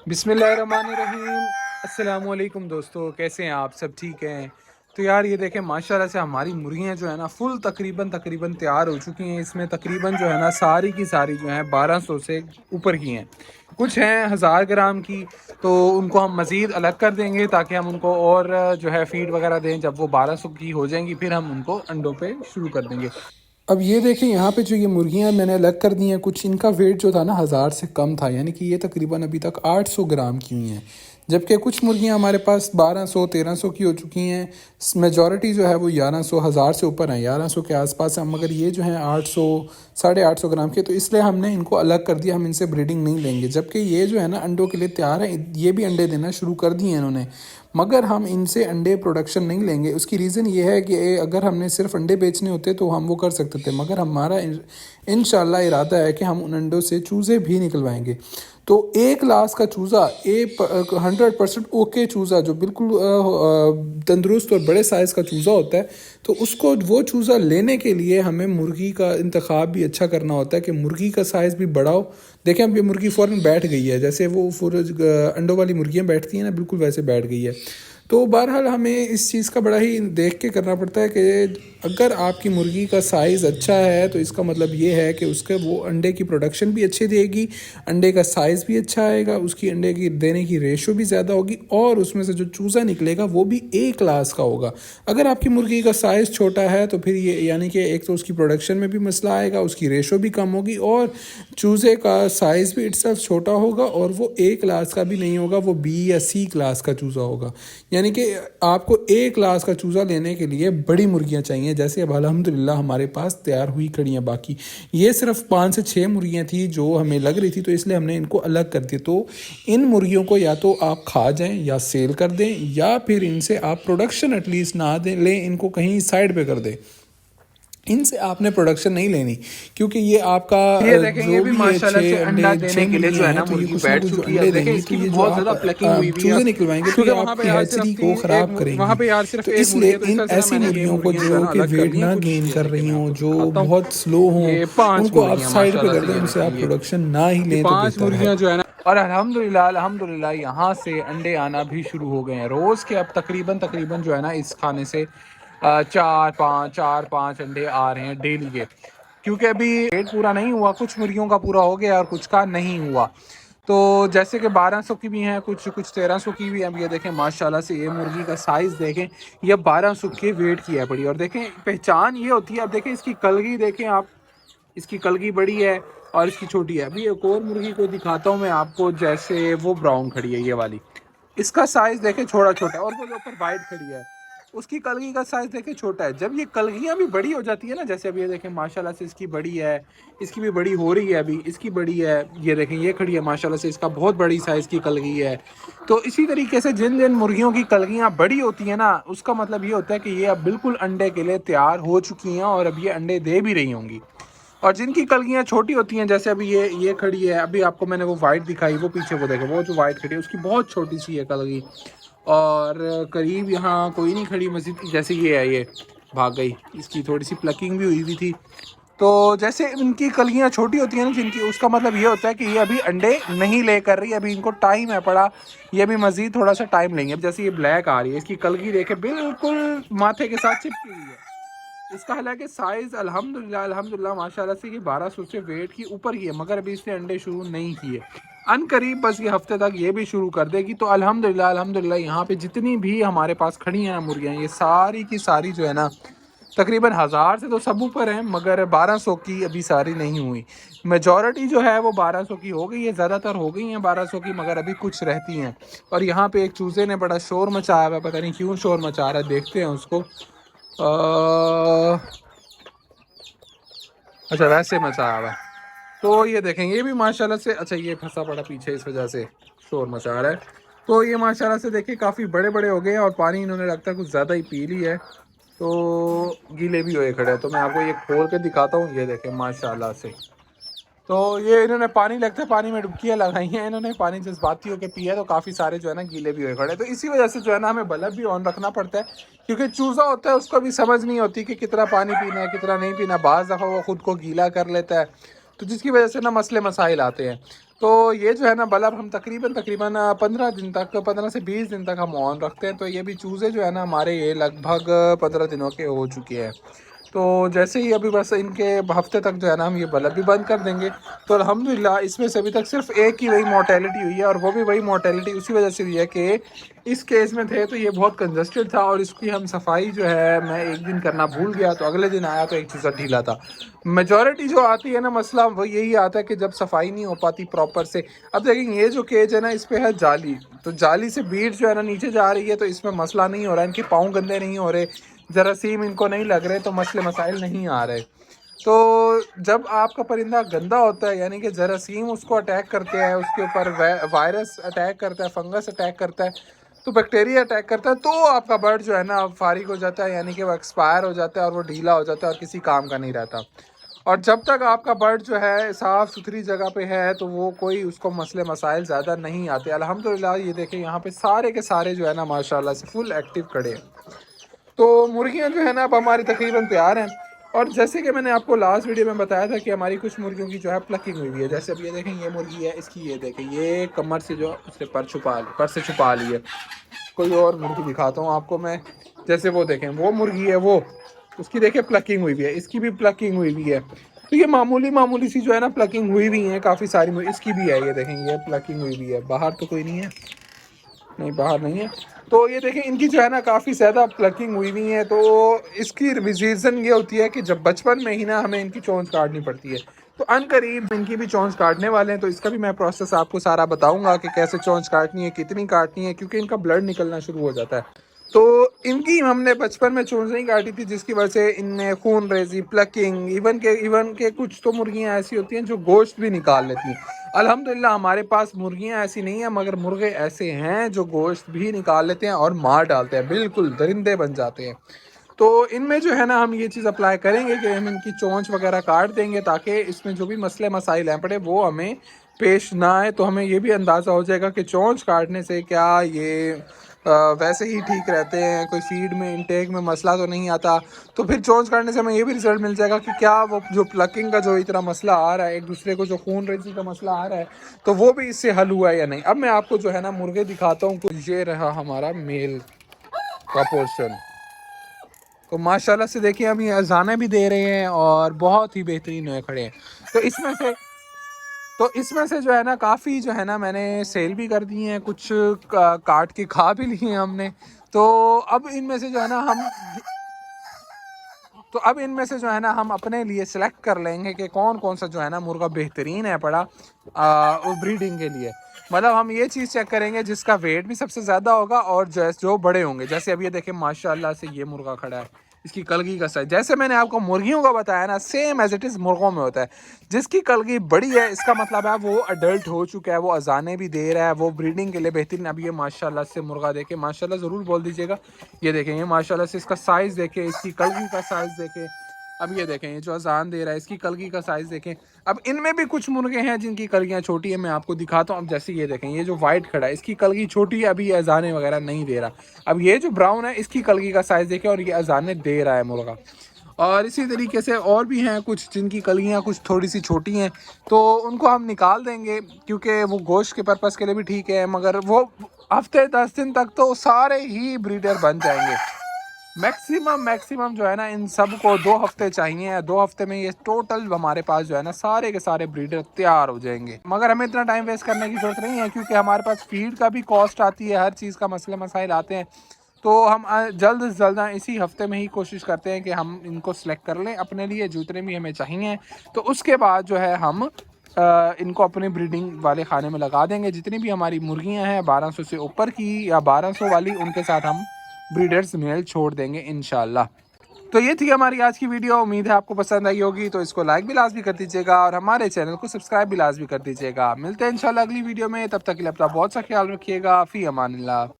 बिस्मिल्लाहिर्रहमानिर्रहीम। अस्सलाम वालेकुम दोस्तों, कैसे हैं आप? सब ठीक हैं? तो यार ये देखें माशाल्लाह से हमारी मुर्गियां जो है ना फुल तकरीबन तैयार हो चुकी हैं। इसमें तकरीबन जो है ना सारी की सारी जो हैं 1200 से ऊपर की हैं। कुछ हैं 1000 ग्राम की, तो उनको हम मज़ीद अलग कर देंगे ताकि हम उनको और जो है फीड वगैरह दें। जब वो 1200 की हो जाएंगी फिर हम उनको अंडों पे शुरू कर देंगे। अब ये देखें यहाँ पे जो ये मुर्गियाँ मैंने अलग कर दी हैं, कुछ इनका वेट जो था ना 1000 से कम था, यानी कि ये तकरीबन अभी तक 800 ग्राम की हुई हैं। जबकि कुछ मुर्गियाँ हमारे पास 1200 1300 की हो चुकी हैं। मेजॉरिटी जो है वो 1100 1000 से ऊपर हैं, 1100 के आसपास हैं। मगर ये जो हैं 800 850 ग्राम के, तो इसलिए हमने इनको अलग कर दिया। हम इनसे ब्रीडिंग नहीं लेंगे। जबकि ये जो है ना अंडों के लिए तैयार है, ये भी अंडे देना शुरू कर दिए हैं इन्होंने, मगर हम इनसे अंडे प्रोडक्शन नहीं लेंगे। उसकी रीज़न ये है कि अगर हमने सिर्फ अंडे बेचने होते तो हम वो कर सकते थे, मगर हमारा इंशाल्लाह इरादा है कि हम उन अंडों से चूज़े भी निकलवाएंगे। तो एक क्लास का चूज़ा 100% ओके चूज़ा जो बिल्कुल तंदुरुस्त और बड़े साइज़ का चूज़ा होता है, तो उसको वो चूज़ा लेने के लिए हमें मुर्गी का इंतखाब भी अच्छा करना होता है कि मुर्गी का साइज़ भी बड़ा हो। देखें अब ये मुर्गी फ़ौरन बैठ गई है, जैसे वो अंडों वाली मुर्गियाँ बैठती हैं ना, बिल्कुल वैसे बैठ गई है। तो बहरहाल हमें इस चीज़ का बड़ा ही देख के करना पड़ता है कि अगर आपकी मुर्गी का साइज़ अच्छा है तो इसका मतलब ये है कि उसके वो अंडे की प्रोडक्शन भी अच्छी देगी, अंडे का साइज़ भी अच्छा आएगा, उसकी अंडे की देने की रेशो भी ज़्यादा होगी, और उसमें से जो चूज़ा निकलेगा वो भी ए क्लास का होगा। अगर आपकी मुर्गी का साइज़ छोटा है तो फिर ये यानी कि एक तो उसकी प्रोडक्शन में भी मसला आएगा, उसकी रेशो भी कम होगी, और चूज़े का साइज़ भी इट्सल्फ छोटा होगा, और वो ए क्लास का भी नहीं होगा, वो बी या सी क्लास का चूज़ा होगा। यानी कि आपको ए क्लास का चूज़ा लेने के लिए बड़ी मुर्गियाँ चाहिए, जैसे अब अल्हम्दुलिल्लाह हमारे पास तैयार हुई खड़ी हैं। बाकी ये सिर्फ 5 से 6 मुर्गियाँ थी जो हमें लग रही थी, तो इसलिए हमने इनको अलग कर दिया। तो इन मुर्गियों को या तो आप खा जाएं या सेल कर दें, या फिर इनसे आप प्रोडक्शन एटलीस्ट ना दें, लें, इनको कहीं साइड पे कर दें। इनसे आपने प्रोडक्शन नहीं लेनी, क्योंकि ये आपका ये देखें ये जो भी भी ये माशाल्लाह से 6 अंडा अंडे देने 6 के लिए जो मुर्गियाँ है हैं, ना तो ये मुर्गी कुछ ना बैठ कुछ जो चुकी है। अब अंडे देखें देंगी। तो इसकी भी ये जो बहुत आप ज़्यादा प्लकिंग हुई हुई है, चूज़े निकलवाएंगे तो क्योंकि ये वहाँ पे आपकी यार सिर्फ हैचरी को तीन एक ख़राब वहाँ करेंगी। पे यार सिर्फ तो एक मुर्गी इसलिए है, तो इस इन वजह से ना ऐसी मैंने ये मुर्गियों को मुर्गियाँ जो है जो ना कि अलग कर वेट दी हैं। ना कुछ गेन ये कर देखें रही मैं हों, आपको जो दिखाता हूँ। बहुत स्लो हों, ये 5 उनको आप मुर्गियाँ साइड पे माशाल्लाह कर से दें, ये उनसे देखें आप ये प्रोडक्शन ना ही लें तो 5 बेहतर है। मुर्गियाँ जो है ना, और अल्हम्दुलिल्लाह यहाँ से अंडे आना भी शुरू हो गए हैं। रोज़ के अब तकरीबन जो है ना इस खाने से 4-5 अंडे आ रहे हैं डेली के। क्योंकि अभी पेट पूरा नहीं हुआ, कुछ मुर्गियों का पूरा हो गया और कुछ का नहीं हुआ। तो जैसे कि 1200 की भी हैं, कुछ कुछ 1300 की भी हैं। अब ये देखें माशाल्लाह से ये मुर्गी का साइज़ देखें, ये 1200 के वेट की है बड़ी। और देखें पहचान ये होती है, अब देखें इसकी कलगी देखें आप, इसकी कलगी बड़ी है और इसकी छोटी है। अभी एक और मुर्गी को दिखाता हूँ मैं आपको, जैसे वो ब्राउन खड़ी है ये वाली, इसका साइज देखें छोटा छोटा है, और वो जो ऊपर वाइट खड़ी है उसकी कलगी का साइज देखें छोटा है। जब ये कलगियाँ भी बड़ी हो जाती है ना, जैसे अब ये देखें माशाल्लाह से इसकी बड़ी है, इसकी भी बड़ी हो रही है, अभी इसकी बड़ी है, ये देखें ये खड़ी है माशाल्लाह से, इसका बहुत बड़ी साइज़ की कलगी है। तो इसी तरीके से जिन जिन मुर्गियों की कलगियाँ बड़ी होती हैं ना, उसका मतलब ये होता है कि ये अब बिल्कुल अंडे के लिए तैयार हो चुकी हैं और अब ये अंडे दे भी रही होंगी। और जिनकी कलगियाँ छोटी होती हैं, जैसे अभी ये खड़ी है, अभी आपको मैंने वो वाइट दिखाई, वो पीछे वो देखे, वो जो वाइट खड़ी है उसकी बहुत छोटी सी है कलगी। और करीब यहाँ कोई नहीं खड़ी मस्जिद की, जैसे ये है, ये भाग गई, इसकी थोड़ी सी प्लकिंग भी हुई थी। तो जैसे इनकी कलियाँ छोटी होती हैं ना जिनकी, उसका मतलब ये होता है कि ये अभी अंडे नहीं ले कर रही, अभी इनको टाइम है पड़ा, ये अभी मज़ीद थोड़ा सा टाइम लेंगे। अब जैसे ये ब्लैक आ रही है, इसकी कलगी देखे बिल्कुल माथे के साथ चिपकी हुई है। इसका हालांकि साइज़ अल्हम्दुलिल्लाह माशाल्लाह से ये 1200 से वेट की ऊपर की है, मगर अभी इसने अंडे शुरू नहीं किए। अन करीब बस ये हफ्ते तक ये भी शुरू कर देगी। तो अल्हम्दुलिल्लाह यहाँ पे जितनी भी हमारे पास खड़ी हैं मुर्गियाँ, ये सारी की सारी जो है ना तकरीबन 1000 से तो सब ऊपर हैं, मगर 1200 की अभी सारी नहीं हुई। मेजॉरिटी जो है वो 1200 की हो गई है, ज़्यादातर हो गई हैं 1200 की, मगर अभी कुछ रहती हैं। और यहाँ पे एक चूज़े ने बड़ा शोर मचाया हुआ है, पता नहीं क्यों शोर मचा रहा है, देखते हैं उसको। अच्छा वैसे मचाया हुआ है। तो ये देखें ये भी माशाल्लाह से, अच्छा ये फंसा पड़ा पीछे, इस वजह से शोर मचा रहा है। तो ये माशाल्लाह से देखिए काफ़ी बड़े बड़े हो गए हैं, और पानी इन्होंने लगता है कुछ ज़्यादा ही पी ली है, तो गीले भी हुए खड़े हैं। तो मैं आपको ये खोल के दिखाता हूँ, ये देखें माशाल्लाह से। तो ये इन्होंने पानी लगता है, पानी में डुबकियाँ लगाई हैं इन्होंने, पानी जज्बाती होकर पिया, तो काफ़ी सारे जो है ना गीले भी हुए खड़े। तो इसी वजह से जो है ना हमें बल्ब भी ऑन रखना पड़ता है, क्योंकि चूज़ा होता है उसको भी समझ नहीं होती कि कितना पानी पीना है कितना नहीं पीना, बाज़ दफ़ा वो ख़ुद को गीला कर लेता है, तो जिसकी वजह से ना मसले मसाइल आते हैं। तो ये जो है ना बल्ब हम तकरीबन 15 दिन तक, 15 से 20 दिन तक हम ऑन रखते हैं। तो ये भी चूज़े जो है ना हमारे ये लगभग 15 दिनों के हो चुके हैं। तो जैसे ही अभी बस इनके हफ्ते तक जो है ना हम ये बल्ब भी बंद कर देंगे। तो अल्हम्दुलिल्लाह इसमें से अभी तक सिर्फ एक ही वही मोर्टेलिटी हुई है, और वो भी वही मोर्टेलिटी उसी वजह से हुई है कि इस केस में थे तो ये बहुत कंजस्टेड था, और इसकी हम सफाई जो है मैं एक दिन करना भूल गया, तो अगले दिन आया तो एक चूज़ा ढीला था। मेजॉरिटी जो आती है ना मसला वो यही आता है कि जब सफाई नहीं हो पाती प्रॉपर से। अब देखेंगे ये जो केज है ना इस पे है जाली, तो जाली से बीट जो है ना नीचे जा रही है, तो इसमें मसला नहीं हो रहा है, इनके पाँव गंदे नहीं हो रहे, जरासीम इनको नहीं लग रहे, तो मसले मसाइल नहीं आ रहे। तो जब आपका परिंदा गंदा होता है यानी कि जरासीम उसको अटैक करते हैं, उसके ऊपर वायरस अटैक करता है, फंगस अटैक करता है, तो बैक्टीरिया अटैक करता है, तो आपका बर्ड जो है ना फारिग हो जाता है, यानी कि वो एक्सपायर हो जाता है और वो ढीला हो जाता है और किसी काम का नहीं रहता। और जब तक आपका बर्ड जो है साफ़ सुथरी जगह पे है तो वो कोई उसको मसले मसाइल ज़्यादा नहीं आते। अल्हम्दुलिल्लाह ये देखें यहाँ पे सारे के सारे जो है ना माशाल्लाह से फुल एक्टिव खड़े हैं। तो मुर्गियाँ जो है ना अब हमारी तकरीबन तैयार हैं। और जैसे कि मैंने आपको लास्ट वीडियो में बताया था कि हमारी कुछ मुर्गियों की जो है प्लकिंग हुई है। जैसे अब ये देखें ये मुर्गी है, इसकी ये देखें ये कमर से जो उसने पर से छुपा ली है। कोई और मुर्गी दिखाता हूँ आपको मैं। जैसे वो देखें वो मुर्गी है, वो उसकी देखें प्लकिंग हुई हुई है, इसकी भी प्लकिंग हुई हुई है। तो ये मामूली मामूली सी जो है ना प्लकिंग हुई हुई है काफ़ी सारी। इसकी भी है, ये देखें ये प्लकिंग हुई हुई है। बाहर तो कोई नहीं है, नहीं बाहर नहीं है। तो ये देखें इनकी जो है ना काफ़ी ज़्यादा प्लकिंग हुई हुई है। तो इसकी रीज़न ये होती है कि जब बचपन में ही ना हमें इनकी चोंच काटनी पड़ती है, तो अनकरीब इनकी भी चोंच काटने वाले हैं। तो इसका भी मैं प्रोसेस आपको सारा बताऊंगा कि कैसे चोंच काटनी है, कितनी काटनी है, क्योंकि इनका ब्लड निकलना शुरू हो जाता है। तो इनकी हमने बचपन में चोंच नहीं काटी थी, जिसकी वजह से इनमें खून रेजी, प्लकिंग, इवन के कुछ तो मुर्गियाँ ऐसी होती हैं जो गोश्त भी निकाल लेती हैं। अल्हम्दुलिल्लाह हमारे पास मुर्गियाँ ऐसी नहीं है, मगर मुर्गे ऐसे हैं जो गोश्त भी निकाल लेते हैं और मार डालते हैं, बिल्कुल दरिंदे बन जाते हैं। तो इनमें जो है ना हम ये चीज़ अप्लाई करेंगे कि हम इनकी चोंच वगैरह काट देंगे, ताकि इसमें जो भी मसले मसाइल हैं पड़े वो हमें पेश ना आए। तो हमें ये भी अंदाज़ा हो जाएगा कि चोंच काटने से क्या ये वैसे ही ठीक रहते हैं, कोई फीड में इंटेक में मसला तो नहीं आता। तो फिर चोंच काटने से हमें ये भी रिजल्ट मिल जाएगा कि क्या वो जो प्लकिंग का जो इतना मसला आ रहा है, एक दूसरे को जो खून रेजी का मसला आ रहा है, तो वो भी इससे हल हुआ है या नहीं। अब मैं आपको जो है ना मुर्गे दिखाता हूँ। ये रहा हमारा मेल का पोर्शन। तो माशाल्लाह से देखिए हम ये अजाने भी दे रहे हैं और बहुत ही बेहतरीन हुए खड़े हैं। तो इसमें से जो है ना काफ़ी जो है ना मैंने सेल भी कर दी हैं, कुछ काट के खा भी लिए हैं हमने। तो अब इनमें से जो है ना हम तो अब इनमें से जो है ना हम अपने लिए सिलेक्ट कर लेंगे कि कौन कौन सा जो है ना मुर्गा बेहतरीन है पड़ा ब्रीडिंग के लिए। मतलब हम ये चीज़ चेक करेंगे जिसका वेट भी सबसे ज़्यादा होगा और जो बड़े होंगे। जैसे अब ये देखें माशाल्लाह से ये मुर्गा खड़ा है, इसकी कलगी का साइज जैसे मैंने आपको मुर्गियों का बताया ना, सेम एज इट इज़ मुर्गों में होता है। जिसकी कलगी बड़ी है इसका मतलब है वो अडल्ट हो चुका है, वो अजाने भी दे रहा है, वो ब्रीडिंग के लिए बेहतरीन। अब ये माशाल्लाह से मुर्गा देखे, माशाल्लाह ज़रूर बोल दीजिएगा। ये देखें ये माशाल्लाह से इसका साइज़ देखें, इसकी कलगी का साइज़ देखें। अब ये देखें ये जो अजान दे रहा है इसकी कलगी का साइज़ देखें। अब इनमें भी कुछ मुर्गे हैं जिनकी कलगियाँ छोटी है, मैं आपको दिखाता हूँ। अब जैसे ये देखें ये जो वाइट खड़ा है इसकी कलगी छोटी है, अभी ये अजाने वगैरह नहीं दे रहा। अब ये जो ब्राउन है इसकी कलगी का साइज़ देखें और ये अजाने दे रहा है मुर्गा। और इसी तरीके से और भी हैं कुछ जिनकी कलियाँ कुछ थोड़ी सी छोटी हैं, तो उनको हम निकाल देंगे क्योंकि वो गोश्त के पर्पज़ के लिए भी ठीक है। मगर वो हफ्ते 10 दिन तक तो सारे ही ब्रीडर बन जाएंगे। मैक्सिमम जो है ना इन सब को 2 हफ्ते चाहिए। 2 हफ्ते में ये टोटल हमारे पास जो है ना सारे के सारे ब्रीडर तैयार हो जाएंगे। मगर हमें इतना टाइम वेस्ट करने की ज़रूरत नहीं है, क्योंकि हमारे पास फीड का भी कॉस्ट आती है, हर चीज़ का मसले मसाइल आते हैं। तो हम जल्द से जल्द इसी हफ्ते में ही कोशिश करते हैं कि हम इनको सेलेक्ट कर लें अपने लिए जितने भी हमें चाहिए। तो उसके बाद जो है हम इनको अपने ब्रीडिंग वाले खाने में लगा देंगे। जितनी भी हमारी मुर्गियां हैं 1200 से ऊपर की या 1200 वाली, उनके साथ हम ब्रीडर्स मेल छोड़ देंगे इंशाल्लाह। तो ये थी हमारी आज की वीडियो। उम्मीद है आपको पसंद आई होगी। तो इसको लाइक भी लाजमी कर दीजिएगा और हमारे चैनल को सब्सक्राइब भी लाजमी कर दीजिएगा। मिलते हैं इंशाल्लाह अगली वीडियो में, तब तक के लिए अपना बहुत सा ख्याल रखिएगा। फ़ी अमानिल्लाह।